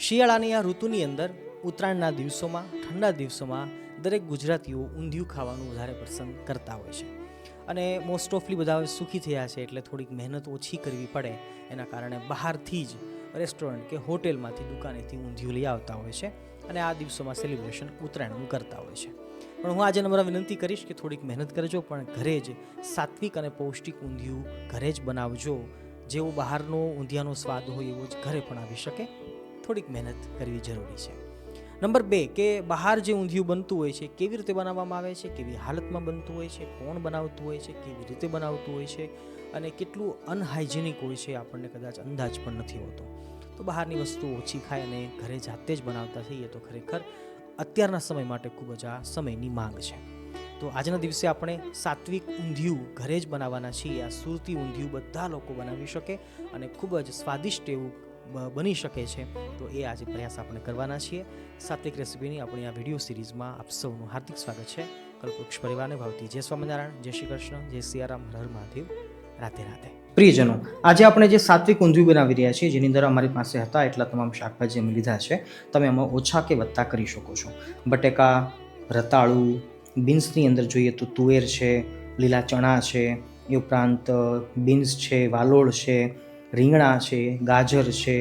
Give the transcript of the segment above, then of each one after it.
શિયાળાની આ ઋતુની અંદર ઉત્તરાયણના દિવસોમાં ઠંડા દિવસોમાં દરેક ગુજરાતીઓ ઊંધિયું ખાવાનું વધારે પસંદ કરતા હોય છે અને મોસ્ટ ઓફલી બધા હવે સુખી થયા છે એટલે થોડીક મહેનત ઓછી કરવી પડે એના કારણે બહારથી જ રેસ્ટોરન્ટ કે હોટેલમાંથી દુકાનેથી ઊંધિયું લઈ આવતા હોય છે અને આ દિવસોમાં સેલિબ્રેશન ઉત્તરાયણનું કરતા હોય છે. પણ હું આજે નમ્ર વિનંતી કરીશ કે થોડીક મહેનત કરજો, પણ ઘરે જ સાત્વિક અને પૌષ્ટિક ઊંધિયું ઘરે જ બનાવજો. જેવો બહારનો ઊંધિયાનો સ્વાદ હોય એવો જ ઘરે પણ આવી શકે. થોડીક મહેનત કરવી જરૂરી છે. નંબર 2 કે બહાર જે ઊંધિયું બનતું હોય છે કેવી રીતે બનાવવામાં આવે છે, કેવી હાલતમાં બનતું હોય છે, કોણ બનાવતું હોય છે, કેવી રીતે બનાવતું હોય છે અને કેટલું અનહાઇજેનિક હોય છે આપણને કદાચ અંદાજ પણ નથી હોતો. તો બહારની વસ્તુ ઓછી ખાય અને ઘરે જાતે જ બનાવતા થઈએ તો ખરેખર અત્યારના સમય માટે ખૂબ જ આ સમયની માંગ છે. તો આજના દિવસે આપણે સાત્વિક ઊંધિયું ઘરે જ બનાવવાના છીએ. આ સુરતી ઊંધિયું બધા લોકો બનાવી શકે અને ખૂબ જ સ્વાદિષ્ટ એવું બની શકે છે. તો એ આજે પ્રયાસ આપણે કરવાના છીએ. સાત્વિક રેસીપીની આપણી આ વિડીયો સિરીઝમાં આપ સૌનું હાર્દિક સ્વાગત છે. કલ્પવૃક્ષ પરિવારને ભાવતી જય સ્વામિનારાયણ, જય શ્રી કૃષ્ણ, જય સિયારામ, હર હર મહાદેવ, રાધે રાધે. પ્રિયજનો, આજે આપણે જે સાત્વિક ઊંધિયું બનાવી રહ્યા છીએ જેની અંદર અમારી પાસે હતા એટલા તમામ શાકભાજી અમે લીધા છે. તમે આમાં ઓછા કે વધતા કરી શકો છો. બટેકા, રતાળુ, બીન્સની અંદર જોઈએ તો તુવેર છે, લીલા ચણા છે, એ ઉપરાંત બીન્સ છે, વાલોળ છે, રીંગણા છે, ગાજર છે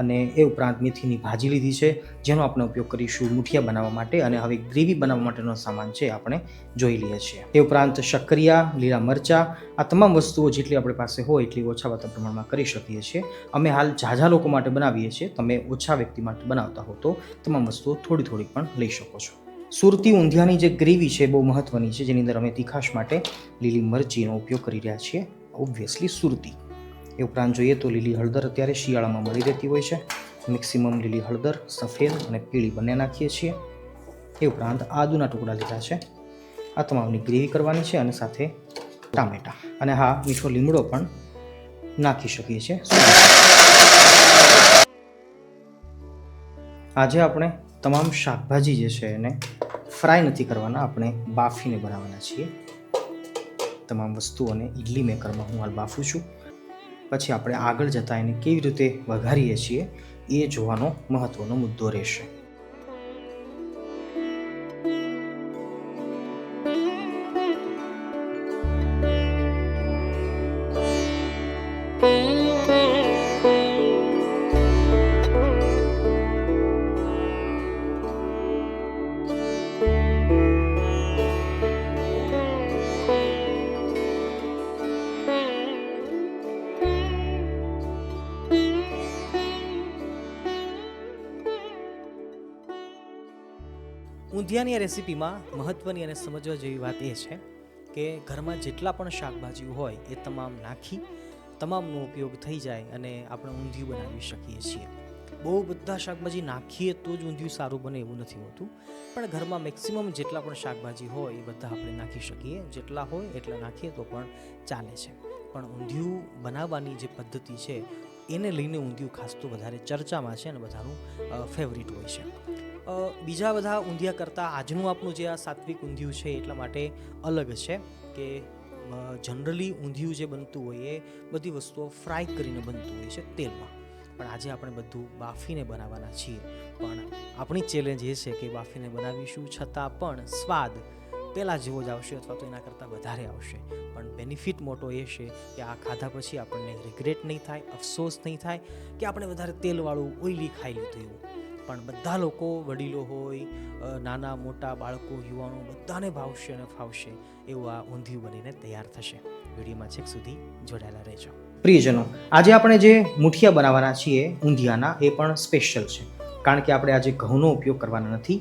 અને એ ઉપરાંત મેથીની ભાજી લીધી છે જેનો આપણે ઉપયોગ કરીશું મુઠિયા બનાવવા માટે. અને હવે ગ્રેવી બનાવવા માટેનો સામાન છે આપણે જોઈ લઈએ છીએ. એ ઉપરાંત શક્કરિયા, લીલા મરચાં, આ તમામ વસ્તુઓ જેટલી આપણી પાસે હોય એટલી ઓછા વધતા પ્રમાણમાં કરી શકીએ છીએ. અમે હાલ ઝાઝા લોકો માટે બનાવીએ છીએ. તમે ઓછા વ્યક્તિ માટે બનાવતા હો તો તમામ વસ્તુઓ થોડી થોડી પણ લઈ શકો છો. સુરતી ઊંધિયાની જે ગ્રેવી છે બહુ મહત્વની છે, જેની અંદર અમે તીખાશ માટે લીલી મરચીનો ઉપયોગ કરી રહ્યા છીએ, ઓબ્વિયસલી સુરતી. એ ઉપરાંત જોઈએ તો લીલી હળદર અત્યારે શિયાળામાં મળી રહેતી હોય છે. મેક્સિમમ લીલી હળદર સફેદ અને પીળી બંને નાખીએ છીએ. એ ઉપરાંત આદુના ટુકડા લીધા છે. આ તમામની ગ્રેવી કરવાની છે અને સાથે ટામેટા અને હા, મીઠો લીમડો પણ નાખી શકીએ છીએ. આજે આપણે તમામ શાકભાજી જે છે એને ફ્રાય નથી કરવાના, આપણે બાફીને બનાવવાના છીએ. તમામ વસ્તુઓને ઇડલી મેકરમાં હું હાલ બાફું છું. પછી આપણે આગળ જતાં એને કેવી રીતે વઘારીએ છીએ એ જોવાનો મહત્વનો મુદ્દો રહેશે. ઊંધિયાની આ રેસીપીમાં મહત્ત્વની અને સમજવા જેવી વાત એ છે કે ઘરમાં જેટલા પણ શાકભાજી હોય એ તમામ નાખી તમામનો ઉપયોગ થઈ જાય અને આપણે ઊંધિયું બનાવી શકીએ છીએ. બહુ બધા શાકભાજી નાખીએ તો જ ઊંધિયું સારું બને એવું નથી હોતું, પણ ઘરમાં મેક્સિમમ જેટલા પણ શાકભાજી હોય એ બધા આપણે નાખી શકીએ. જેટલા હોય એટલા નાખીએ તો પણ ચાલે છે. પણ ઊંધિયું બનાવવાની જે પદ્ધતિ છે એને લઈને ઊંધિયું ખાસ તો વધારે ચર્ચામાં છે અને બધાનું ફેવરિટ હોય છે. બીજા બધા ઊંધિયા કરતાં આજનું આપણું જે આ સાત્વિક ઊંધિયું છે એટલા માટે અલગ છે કે જનરલી ઊંધિયું જે બનતું હોય એ બધી વસ્તુઓ ફ્રાય કરીને બનતું હોય છે તેલમાં, પણ આજે આપણે બધું બાફીને બનાવવાના છીએ. પણ આપણી ચેલેન્જ એ છે કે બાફીને બનાવીશું છતાં પણ સ્વાદ પહેલાં જેવો જ આવશે અથવા તો એના કરતાં વધારે આવશે. પણ બેનિફિટ મોટો એ છે કે આ ખાધા પછી આપણને રિગ્રેટ નહીં થાય, અફસોસ નહીં થાય કે આપણે વધારે તેલવાળું ઓઇલી ખાઈ લીધું એવું. પણ બધા લોકો, વડીલો હોય, નાના મોટા બાળકો, યુવાનો બધાને ભાવશે અને ફાવશે એવું આ ઊંધિયું બનીને તૈયાર થશે. વિડીયોમાં છેક સુધી જોડાયેલા રહેજો. પ્રિયજનો, આજે આપણે જે મુઠિયા બનાવવાના છીએ ઊંધિયાના એ પણ સ્પેશિયલ છે, કારણ કે આપણે આજે ઘઉંનો ઉપયોગ કરવાના નથી.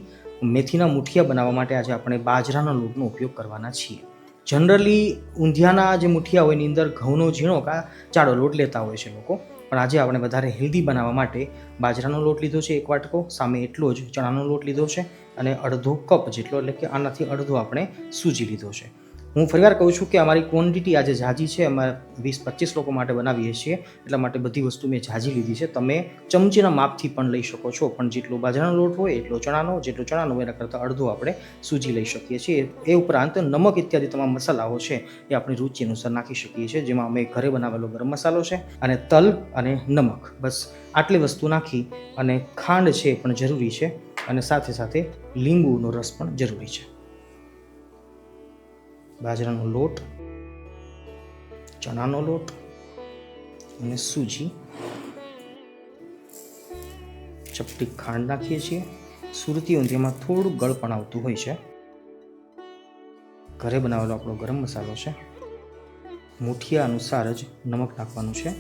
મેથીના મુઠિયા બનાવવા માટે આજે આપણે બાજરાના લોટનો ઉપયોગ કરવાના છીએ. જનરલી ઊંધિયાના જે મુઠિયા હોય એની અંદર ઘઉંનો ઝીણો કા જાડો લોટ લેતા હોય છે લોકો, પણ આજે આપણે વધારે હેલ્ધી બનાવવા માટે બાજરાનો લોટ લીધો છે 1 વાટકો, સામે એટલો જ ચણાનો લોટ લીધો છે અને અડધો કપ જેટલો, એટલે કે આનાથી અડધો આપણે સૂજી લીધો છે. હું ફરીવાર કહું છું કે અમારી ક્વોન્ટિટી આજે ઝાઝી છે, અમારે 20-25 લોકો માટે બનાવીએ છીએ, એટલા માટે બધી વસ્તુ મેં ઝાઝી લીધી છે. તમે ચમચીના માપથી પણ લઈ શકો છો, પણ જેટલો બાજરાનો લોટ હોય એટલો ચણાનો, જેટલો ચણાનો હોય એના કરતાં અડધો આપણે સૂજી લઈ શકીએ છીએ. એ ઉપરાંત નમક ઇત્યાદિ તમામ મસાલાઓ છે એ આપણી રુચિ અનુસાર નાખી શકીએ છીએ, જેમાં અમે ઘરે બનાવેલો ગરમ મસાલો છે અને તલ અને નમક, બસ આટલી વસ્તુ નાખી અને ખાંડ છે પણ જરૂરી છે, અને સાથે સાથે લીંબુનો રસ પણ જરૂરી છે. બાજરાનો લોટ, ચણાનો લોટ અને સૂજી, ચપટી ખાંડ નાખીએ છીએ. સુરતી ઊંધિયામાં થોડું ગળપણ આવતું હોય છે. ઘરે બનાવેલો આપણો ગરમ મસાલો છે. મુઠિયા અનુસાર જ નમક નાખવાનું છે.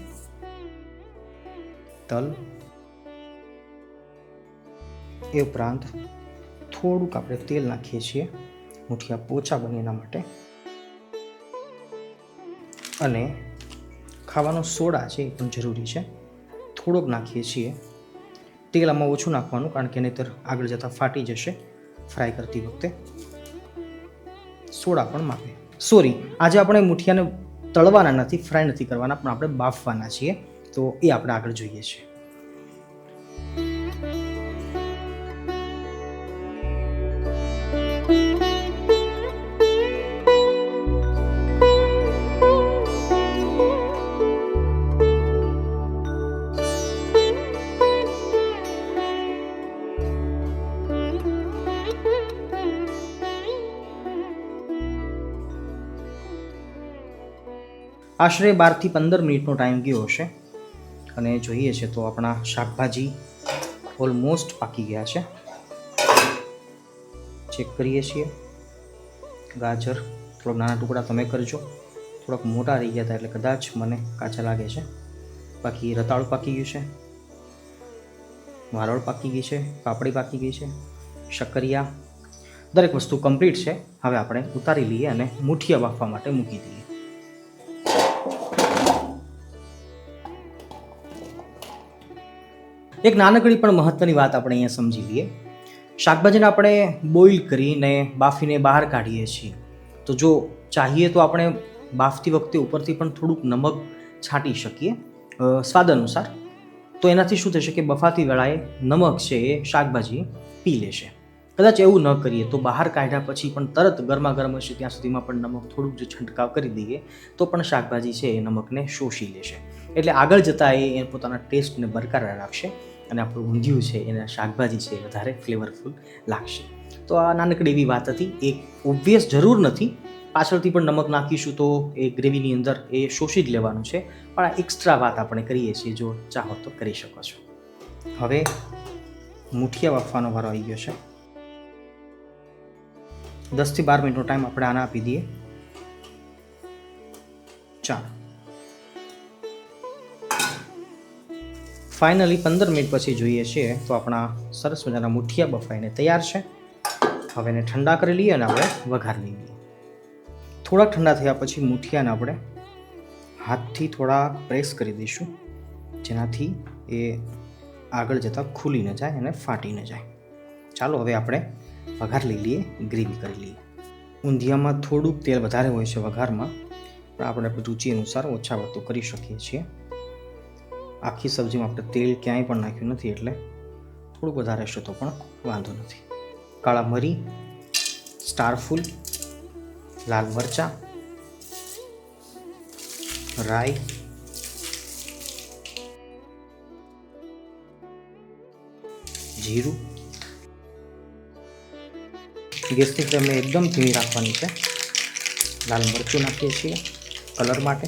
તલ, એ ઉપરાંત થોડુંક આપણે તેલ નાખીએ છીએ મુઠિયા પોચા બને એના માટે, અને ખાવાનો સોડા છે એ પણ જરૂરી છે, થોડોક નાખીએ છીએ. તેલ આમાં ઓછું નાખવાનું, કારણ કે નહીંતર આગળ જતાં ફાટી જશે ફ્રાય કરતી વખતે. સોડા પણ માપે. સોરી, આજે આપણે મુઠિયાને તળવાના નથી, ફ્રાય નથી કરવાના, પણ આપણે બાફવાના છીએ, તો એ આપણે આગળ જોઈએ છીએ. આશરે 12 થી 15 મિનિટનો ટાઈમ ગયો હશે, અને જોઈએ છે તો આપણા શાકભાજી ઓલમોસ્ટ પાકી ગયા છે. ચેક કરીએ છીએ. ગાજર થોડાક નાના ટુકડા તમે કરજો, થોડાક મોટા રહી ગયા હતા એટલે કદાચ મને કાચા લાગે છે. બાકી રતાળું પાકી ગયું છે, વારોળ પાકી ગઈ છે, પાપડી પાકી ગઈ છે, શક્કરિયા, દરેક વસ્તુ કમ્પ્લીટ છે. હવે આપણે ઉતારી લઈએ અને મુઠિયા બાફવા માટે મૂકી દઈએ. એક નાનકડી પણ મહત્વની વાત આપણે અહીંયા સમજી લઈએ. શાકભાજીને આપણે બોઇલ કરીને બાફીને બહાર કાઢીએ છીએ, તો જો ચાહીએ તો આપણે બાફતી વખતે ઉપરથી પણ થોડુંક નમક છાંટી શકીએ સ્વાદ અનુસાર. તો એનાથી શું થશે કે બફાતી વેળાએ નમક છે એ શાકભાજી પી લેશે. કદાચ એવું ન કરીએ તો બહાર કાઢ્યા પછી પણ તરત ગરમા ગરમ હશે ત્યાં સુધીમાં પણ નમક થોડુંક જો છંટકાવ કરી દઈએ તો પણ શાકભાજી છે એ નમકને શોષી લેશે. એટલે આગળ જતાં એ પોતાના ટેસ્ટને બરકરાર રાખશે, અને આપણું ઊંધિયું છે એના શાકભાજી છે એ વધારે ફ્લેવરફુલ લાગશે. તો આ નાનકડી એવી વાત હતી. એક ઓબ્વિયસ જરૂર નથી, પાછળથી પણ નમક નાખીશું તો એ ગ્રેવીની અંદર એ શોષી જ લેવાનું છે, પણ આ એક્સ્ટ્રા વાત આપણે કરીએ છીએ, જો ચાહો તો કરી શકો છો. હવે મુઠિયા બાફવાનો વારો આવી ગયો છે. 10 થી 12 મિનિટનો ટાઈમ આપણે આને આપી દઈએ. ચાલો, ફાઇનલી 15 મિનિટ પછી જોઈએ છીએ તો આપણા સરસ મજાના મુઠિયા બફાઈને તૈયાર છે. હવે એને ઠંડા કરી લઈએ અને આપણે વઘાર લઈ લઈએ. થોડા ઠંડા થયા પછી મુઠિયાને આપણે હાથથી થોડા પ્રેસ કરી દઈશું, જેનાથી એ આગળ જતાં ખુલી ન જાય અને ફાટી ન જાય. ચાલો હવે આપણે વઘાર લઈ લઈએ, ગ્રેવી કરી લઈએ. ઊંધિયામાં થોડુંક તેલ વધારે હોય છે વઘારમાં, પણ આપણે રુચિ અનુસાર ઓછા વધુ કરી શકીએ છીએ. આખી સબ્જીમાં આપણે તેલ ક્યાંય પણ નાખ્યું નથી, એટલે થોડુંક વધારે હશે તો પણ વાંધો નથી. કાળા મરી, સ્ટારફૂલ, લાલ મરચાં, રાઈ, જીરું. ગેસની ફ્લેમને એકદમ ધીમી રાખવાની છે. લાલ મરચું નાખીએ છીએ કલર માટે.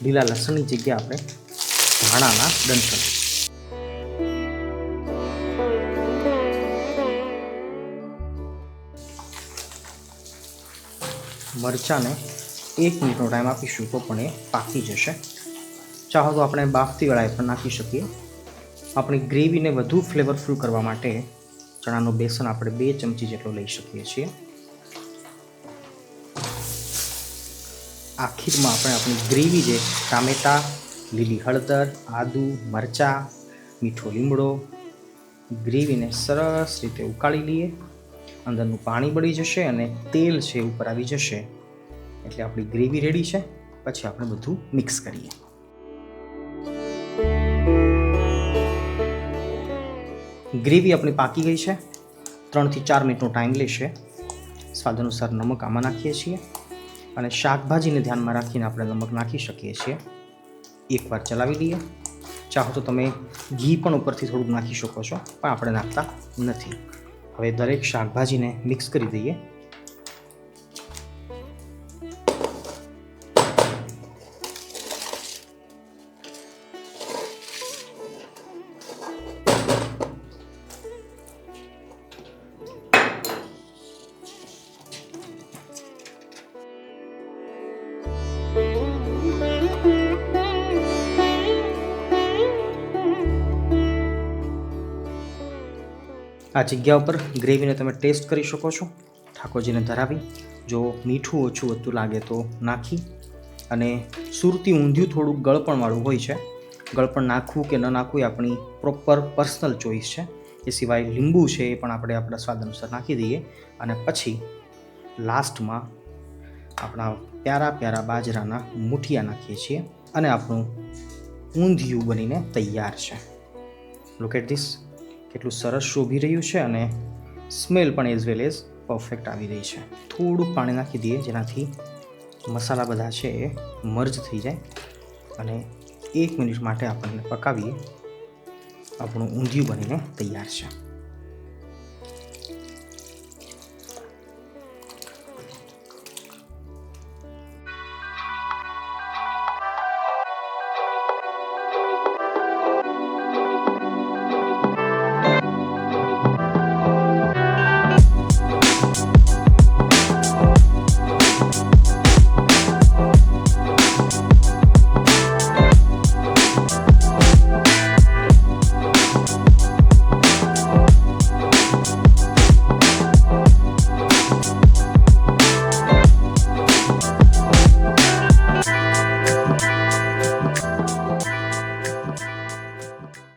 લીલા લસણની જગ્યાએ આપણે ધાણાના ડંઠલ. મરચાંને 1 મિનિટનો ટાઈમ આપીશું તો પણ એ પાકી જશે. ચાહો તો આપણે બાફતી વેળાએ પણ નાખી શકીએ. આપણી ગ્રેવીને વધુ ફ્લેવરફુલ કરવા માટે ચણાનું બેસન આપણે 2 ચમચી જેટલો લઈ શકીએ છીએ. આખીરમાં આપણે આપણી ગ્રેવી જે ટામેટાં, લીલી હળદર, આદુ, મરચાં, મીઠો લીમડો, ગ્રેવીને સરસ રીતે ઉકાળી લઈએ. અંદરનું પાણી બળી જશે અને તેલ છે ઉપર આવી જશે. એટલે આપણી ગ્રેવી રેડી છે. પછી આપણે બધું મિક્સ કરીએ. ગ્રેવી આપણી પાકી ગઈ છે. 3 થી 4 મિનિટનો ટાઈમ લેશે. સ્વાદ અનુસાર નમક આમાં નાખીએ છીએ અને શાકભાજીને ધ્યાનમાં રાખીને આપણે નમક નાખી શકીએ છીએ. એકવાર ચલાવી લઈએ. ચાહો તો તમે ઘી પણ ઉપરથી થોડુંક નાખી શકો છો, પણ આપણે નાખતા નથી. હવે દરેક શાકભાજીને મિક્સ કરી દઈએ. આ જગ્યા ઉપર ગ્રેવીને તમે ટેસ્ટ કરી શકો છો. ઠાકોરજીને ધરાવી જો મીઠું ઓછું વધતું લાગે તો નાખી. અને સુરતી ઊંધિયું થોડુંક ગળપણવાળું હોય છે. ગળપણ નાખવું કે ન નાખવું એ આપણી પ્રોપર પર્સનલ ચોઈસ છે. એ સિવાય લીંબુ છે એ પણ આપણે આપણા સ્વાદ અનુસાર નાખી દઈએ. અને પછી લાસ્ટમાં આપણા પ્યારા પ્યારા બાજરાના મુઠિયા નાખીએ છીએ અને આપણું ઊંધિયું બનીને તૈયાર છે. Look at this. કેટલું સરસ શોભી રહ્યું છે અને સ્મેલ પણ એઝ વેલ એઝ પરફેક્ટ આવી રહી છે. થોડુંક પાણી નાખી દઈએ જેનાથી મસાલા બધા છે એ મર્જ થઈ જાય અને 1 મિનિટ માટે આપણને પકાવીએ. આપણું ઊંધિયું બનીને તૈયાર છે.